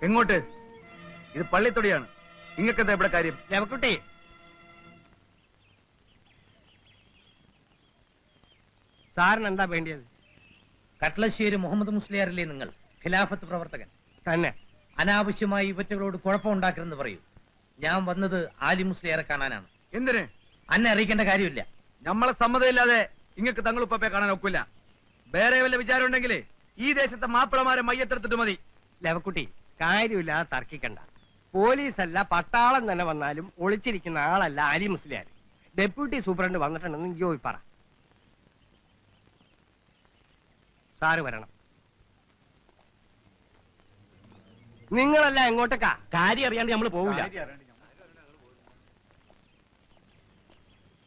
എങ്ങോട്ട്? ഇത് പള്ളിത്തൊടിയാണ്. നിങ്ങൾക്കെന്താ ഇവിടെ കാര്യം? ലവക്കുട്ടി, സാറിന് എന്താ വേണ്ടിയത്? കട്ലശ്ശേരി മുഹമ്മദ് മുസ്ലിയാരല്ലേ നിങ്ങൾ? ഖിലാഫത്ത് പ്രവർത്തകൻ തന്നെ. അനാവശ്യമായി ഇവറ്റകളോട് കുഴപ്പമുണ്ടാക്കരുതെന്ന് പറയൂ. ഞാൻ വന്നത് ആലി മുസ്ലിയാരെ കാണാനാണ്. എന്തിന്? അന്നെ അറിയിക്കേണ്ട കാര്യമില്ല. നമ്മളെ സമ്മതമില്ലാതെ നിങ്ങൾക്ക് തങ്ങളുപ്പയെ കാണാൻ ഒക്കില്ല. വേറെ വല്ല വിചാരം ഉണ്ടെങ്കിൽ ഈ ദേശത്തെ മാപ്പിളമാരെ മയ്യത്തെടുത്തിട്ട് മതി. ലവക്കുട്ടി, കാര്യമില്ലാതെ തർക്കിക്കണ്ട. പോലീസല്ല പട്ടാളം തന്നെ വന്നാലും ഒളിച്ചിരിക്കുന്ന ആളല്ല അലി മുസ്ലിയാർ. ഡെപ്യൂട്ടി സൂപ്രണ്ട് വന്നിട്ടുണ്ടെന്ന് ജോയി പറ. സാറ് വരണം. നിങ്ങളല്ല എങ്ങോട്ടേക്കാ? കാര്യം അറിയാണ്ട് നമ്മൾ പോവില്ല.